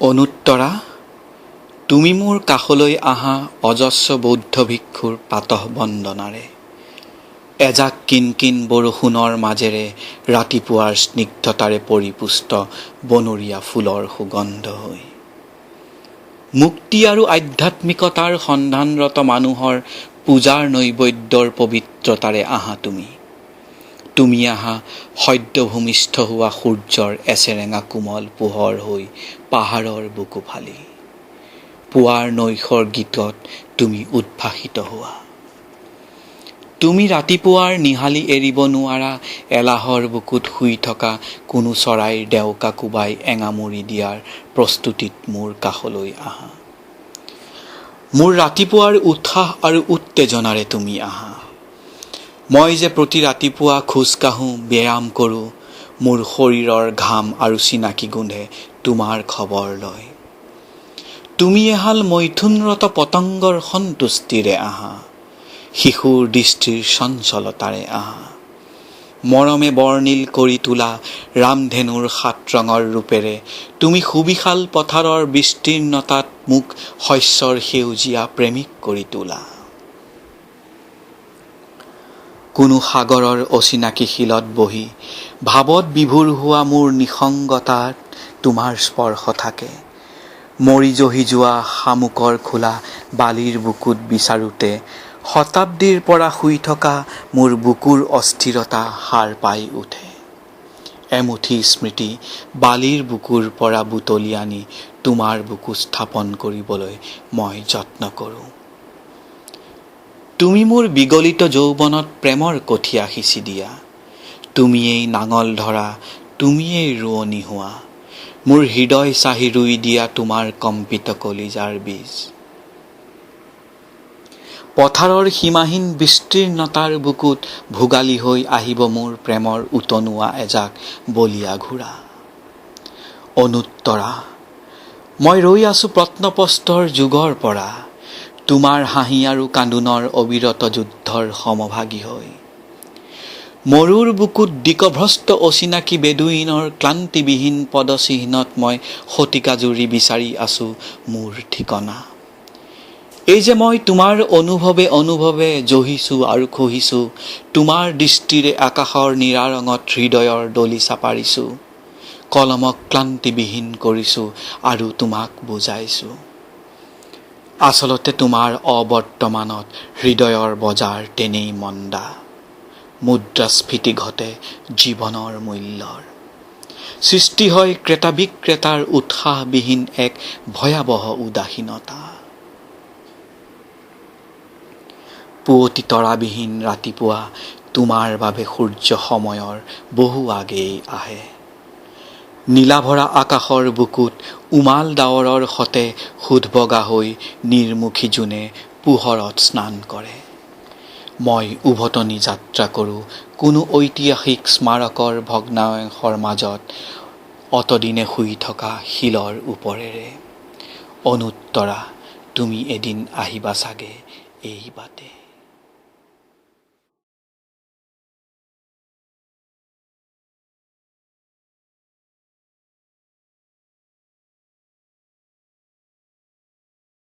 অনুত্তৰা, তুমি মোৰ কাষলৈ আহা অজস্ৰ বৌদ্ধ ভিক্ষুৰ প্ৰাতঃ বন্দনাৰে, এজাক কিন কিন বৰষুণৰ মাজেৰে ৰাতিপুৱাৰ স্নিগ্ধতাৰে পৰিপুষ্ট বনৰীয়া ফুলৰ সুগন্ধ হৈ, মুক্তি আৰু আধ্যাত্মিকতাৰ সন্ধানৰত মানুহৰ পূজাৰ নৈবেদ্যৰ পবিত্ৰতাৰে আহা তুমি আহা সদ্য ভূমিষ্ঠ হোৱা সূৰ্যৰ এচেৰেঙা কোমল পোহৰ হৈ পাহাৰৰ বুকু ফালি, পুৱাৰ নৈশৰ গীতত তুমি উদ্ভাসিত হোৱা। তুমি ৰাতিপুৱাৰ নিহালি এৰিব নোৱাৰা এলাহৰ বুকুত শুই থকা কোনো চৰাইৰ ডেউকা কোবাই এঙামুৰি দিয়াৰ প্ৰস্তুতিত মোৰ কাষলৈ আহা। মোৰ ৰাতিপুৱাৰ উৎসাহ আৰু উত্তেজনাৰে তুমি আহা। মই যে প্ৰতি ৰাতিপুৱা খোজ কাঢ়োঁ, ব্যায়াম কৰোঁ, মোৰ শৰীৰৰ ঘাম আৰু চিনাকি গোন্ধে তোমাৰ খবৰ লয়। তুমি এহাল মৈথুনৰত পতংগৰ সন্তুষ্টিৰে আহা, শিশুৰ দৃষ্টিৰ চঞ্চলতাৰে আহা। মৰমে বৰ্ণিল কৰি তোলা ৰামধেনুৰ ৭ ৰঙৰ ৰূপেৰে তুমি সুবিশাল পথাৰৰ বিস্তীৰ্ণতাত মোক শস্যৰ সেউজীয়া প্ৰেমিক কৰি তোলা। কোনো সাগৰৰ অচিনাকি শিলত বহি ভাৱত বিভোৰ হোৱা মোৰ নিসংগতাত তোমাৰ স্পৰ্শ থাকে। মৰি জহি যোৱা শামুকৰ খোলা বালিৰ বুকুত বিচাৰোঁতে শতাব্দীৰ পৰা শুই থকা মোৰ বুকুৰ অস্থিৰতা সাৰ পাই উঠে। এমুঠি স্মৃতি বালিৰ বুকুৰ পৰা বুটলি আনি তোমাৰ বুকু স্থাপন কৰিবলৈ মই যত্ন কৰোঁ। তুমি মোৰ বিগলিত যৌৱনত প্ৰেমৰ কঠীয়া সিঁচি দিয়া। তুমিয়েই নাঙল ধৰা, তুমিয়েই ৰোৱনী হোৱা, মোৰ হৃদয় চাহি ৰুই দিয়া তোমাৰ কম্পিত কলিজাৰ বীজ। পথাৰৰ সীমাহীন বিস্তীৰ্ণতাৰ বুকুত ভোগালী হৈ আহিব মোৰ প্ৰেমৰ উতনোৱা এজাক বলীয়া ঘোঁৰা। অনুত্তৰা, মই ৰৈ আছোঁ প্ৰত্নপ্ৰস্তৰ যুগৰ পৰা, তোমাৰ হাঁহি আৰু কান্দোনৰ অবিৰত যুদ্ধৰ সমভাগী হৈ। মৰুৰ বুকুত দিকভ্ৰষ্ট অচিনাকি বেদুইনৰ ক্লান্তিবিহীন পদচিহ্নত মই শতিকাজুৰি বিচাৰি আছোঁ মোৰ ঠিকনা। এই যে মই তোমাৰ অনুভৱে জহিছোঁ আৰু খহিছোঁ, তোমাৰ দৃষ্টিৰে আকাশৰ নীৰা ৰঙত হৃদয়ৰ দলিচা পাৰিছোঁ, কলমক ক্লান্তিবিহীন কৰিছোঁ আৰু তোমাক বুজাইছোঁ। আচলতে তোমাৰ অবৰ্তমানত হৃদয়ৰ বজাৰ তেনেই মন্দা, মুদ্ৰাস্ফীতি ঘটে জীৱনৰ মূল্যৰ, সৃষ্টি হয় ক্ৰেতা বিক্ৰেতাৰ উৎসাহবিহীন এক ভয়াৱহ উদাসীনতা। পুৱতি তৰাবিহীন ৰাতিপুৱা তোমাৰ বাবে সূৰ্য সময়ৰ বহু আগেই আহে। নীলাভৰা আকাশৰ বুকুত উমাল ডাৱৰৰ সতে সুধ বগা হৈ নিৰ্মুখী জোনে পোহৰত স্নান কৰে। মই উভতনি যাত্ৰা কৰোঁ কোনো ঐতিহাসিক স্মাৰকৰ ভগ্নাংশৰ মাজত অতদিনে শুই থকা শিলৰ ওপৰেৰে। অনুত্তৰা, তুমি এদিন আহিবা চাগে এই বাটে।